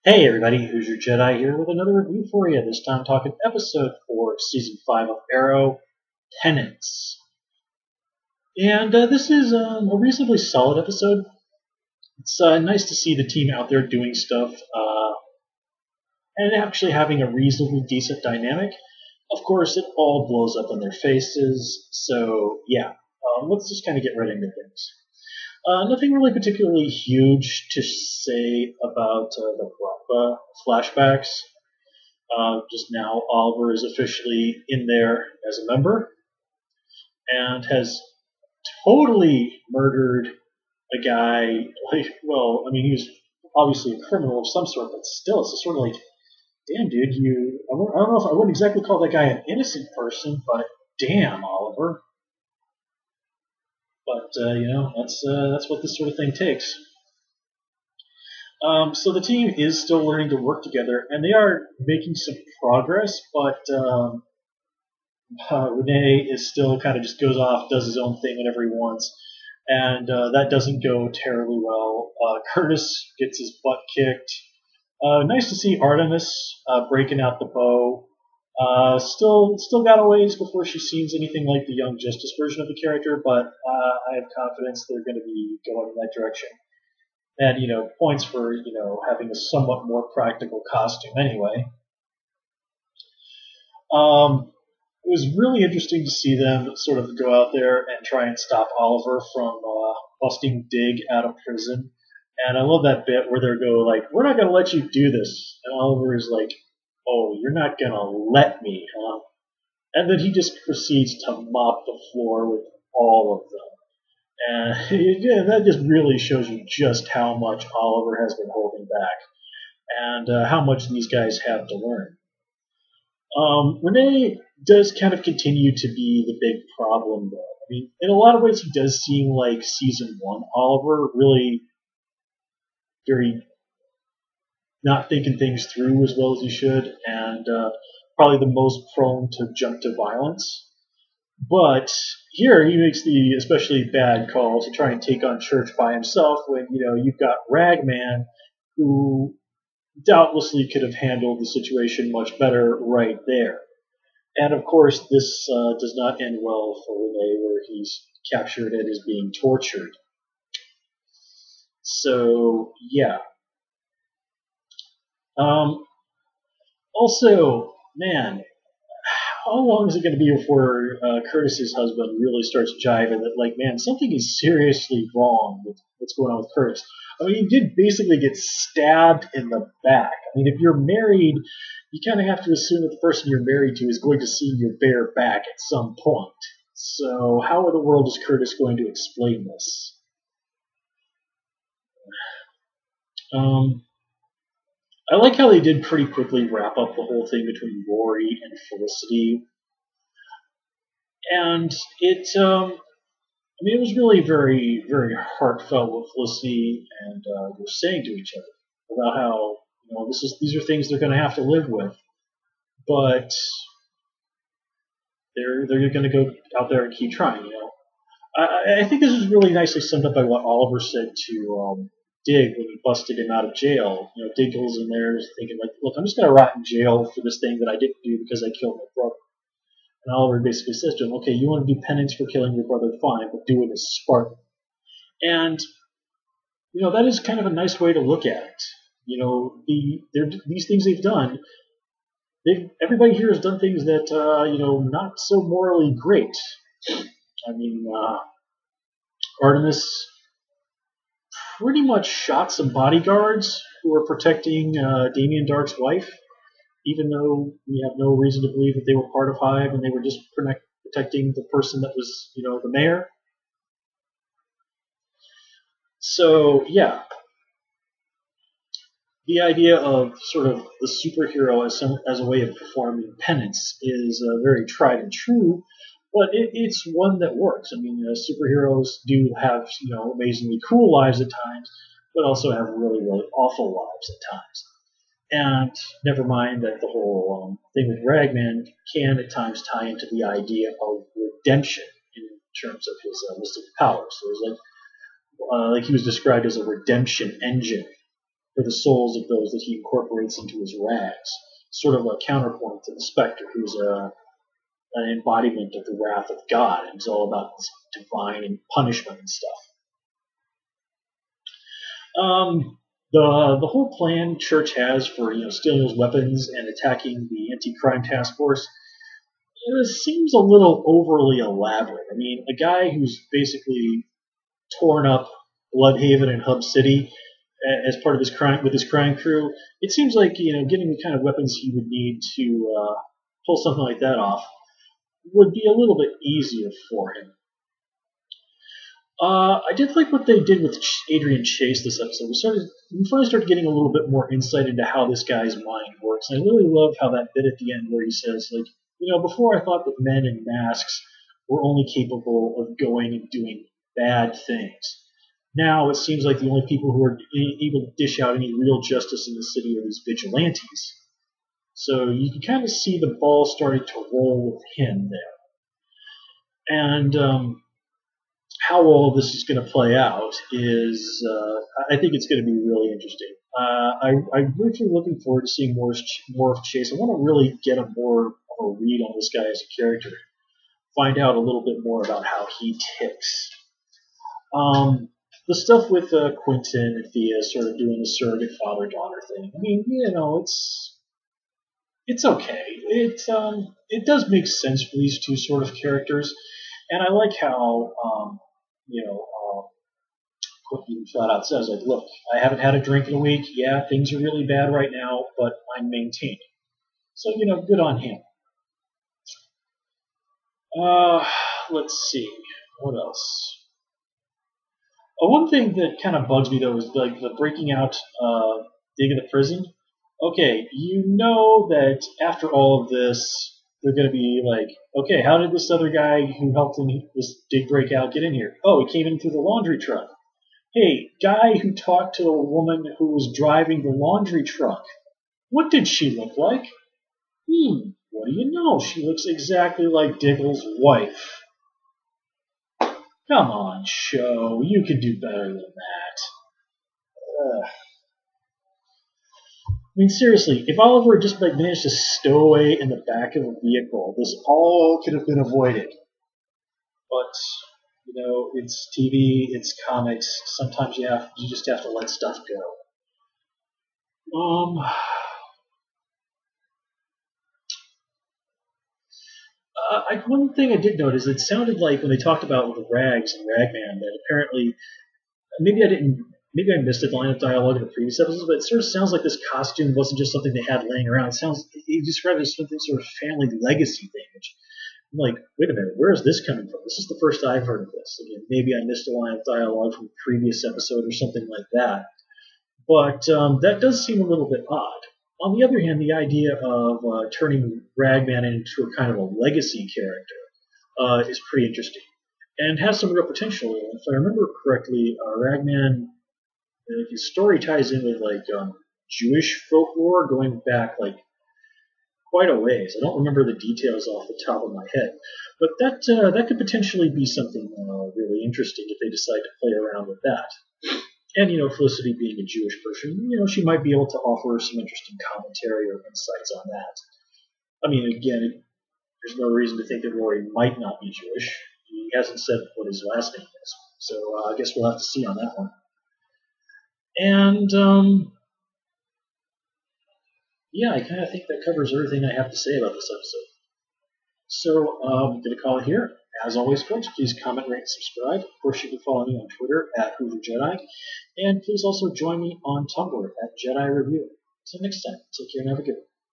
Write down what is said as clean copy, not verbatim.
Hey everybody, who's your Jedi here with another review for you. This time talking episode 4 of season 5 of Arrow, Penance. And this is a reasonably solid episode. It's nice to see the team out there doing stuff and actually having a reasonably decent dynamic. Of course, it all blows up in their faces, so yeah, let's just kind of get right into things. Nothing really particularly huge to say about the flashbacks. Just now, Oliver is officially in there as a member and has totally murdered a guy. He was obviously a criminal of some sort, but still, it's just sort of like, damn, dude, I don't know if I wouldn't exactly call that guy an innocent person, but damn, Oliver. But that's what this sort of thing takes. So the team is still learning to work together, and they are making some progress, but Renee is still kind of just goes off, does his own thing whenever he wants, and that doesn't go terribly well. Curtis gets his butt kicked. Nice to see Artemis breaking out the bow. Still got a ways before she seems anything like the Young Justice version of the character, but I have confidence they're going to be going in that direction. And points for having a somewhat more practical costume anyway. It was really interesting to see them sort of go out there and try and stop Oliver from busting Dig out of prison. And I love that bit where they go like, "We're not going to let you do this," and Oliver is like, "Oh, you're not going to let me, huh?" And then he just proceeds to mop the floor with all of them. And that just really shows you just how much Oliver has been holding back and how much these guys have to learn. Renee does kind of continue to be the big problem, though. I mean, in a lot of ways, he does seem like season 1 Oliver, really very not thinking things through as well as he should, and probably the most prone to jump to violence. But here he makes the especially bad call to try and take on Church by himself when you've got Ragman, who doubtlessly could have handled the situation much better right there. And of course, this does not end well for Renee, where he's captured and is being tortured. So, yeah. Also, man, how long is it going to be before Curtis's husband really starts jiving that, like, man, something is seriously wrong with what's going on with Curtis? I mean, he did basically get stabbed in the back. I mean, if you're married, you kind of have to assume that the person you're married to is going to see your bare back at some point. So, how in the world is Curtis going to explain this? I like how they did pretty quickly wrap up the whole thing between Rory and Felicity. And it was really very, very heartfelt what Felicity and were saying to each other about how these are things they're going to have to live with, but they're going to go out there and keep trying. I think this is really nicely summed up by what Oliver said to Dig when he busted him out of jail. Dig goes in there thinking like, "Look, I'm just going to rot in jail for this thing that I didn't do because I killed my brother." And Oliver basically says to him, "Okay, you want to do penance for killing your brother, fine, but do it as Spartan." And that is kind of a nice way to look at it. These things they've done. Everybody here has done things that not so morally great. I mean, Artemis pretty much shot some bodyguards who were protecting Damien Dark's wife, even though we have no reason to believe that they were part of Hive and they were just protecting the person that was, the mayor. So, yeah. The idea of sort of the superhero as a way of performing penance is very tried and true, but it's one that works. I mean, superheroes do have amazingly cool lives at times, but also have really, really awful lives at times. And never mind that the whole thing with Ragman can at times tie into the idea of redemption in terms of his mystic powers. So it was like he was described as a redemption engine. for the souls of those that he incorporates into his rags. Sort of a counterpoint to the Spectre, who's an embodiment of the wrath of God, and it's all about this divine and punishment and stuff. The whole plan Church has for stealing those weapons and attacking the anti-crime task force, it seems a little overly elaborate. I mean, a guy who's basically torn up Bloodhaven and Hub City as part of his crime crew, it seems like getting the kind of weapons he would need to pull something like that off would be a little bit easier for him. I did like what they did with Adrian Chase this episode. We finally started getting a little bit more insight into how this guy's mind works. And I really love how that bit at the end where he says, before I thought that men in masks were only capable of going and doing bad things. Now it seems like the only people who are able to dish out any real justice in the city are these vigilantes. So you can kind of see the ball starting to roll with him there. And how all of this is going to play out is, I think it's going to be really interesting. I'm really looking forward to seeing more of Chase. I want to really get a more of a read on this guy as a character, find out a little bit more about how he ticks. The stuff with Quentin and Thea sort of doing the surrogate father-daughter thing. I mean, it's okay. It does make sense for these two sort of characters, and I like how Quentin flat out says, look, I haven't had a drink in a week. Yeah, things are really bad right now, but I'm maintaining. So good on him. Let's see, what else? One thing that kind of bugs me though is the breaking out dig in the prison. Okay, that after all of this, they're going to be like, okay, how did this other guy who helped in this dig breakout get in here? Oh, he came in through the laundry truck. Hey, guy who talked to a woman who was driving the laundry truck. What did she look like? What do you know? She looks exactly like Diggle's wife. Come on, show. You can do better than that. I mean, seriously, if Oliver had just managed to stow away in the back of a vehicle, this all could have been avoided. But, it's TV, it's comics. Sometimes you just have to let stuff go. One thing I did notice, it sounded like when they talked about the Rags and Ragman that apparently, maybe I missed a line of dialogue in the previous episodes, but it sort of sounds like this costume wasn't just something they had laying around. He described it as something sort of family legacy thing, which I'm like, wait a minute, where is this coming from? This is the first I've heard of this. Again, maybe I missed a line of dialogue from a previous episode or something like that. But that does seem a little bit odd. On the other hand, the idea of turning Ragman into a kind of a legacy character is pretty interesting and has some real potential. If I remember correctly, Ragman, his story ties in with Jewish folklore going back quite a ways. I don't remember the details off the top of my head, but that could potentially be something really interesting if they decide to play around with that. And, Felicity being a Jewish person, she might be able to offer some interesting commentary or insights on that. I mean, again, there's no reason to think that Rory might not be Jewish. He hasn't said what his last name is. So I guess we'll have to see on that one. And, yeah, I kind of think that covers everything I have to say about this episode. So I'm going to call it here. As always, folks, please comment, rate, and subscribe. Of course, you can follow me on Twitter at HooverJedi. And please also join me on Tumblr at Jedi Review. Until next time, take care and have a good one.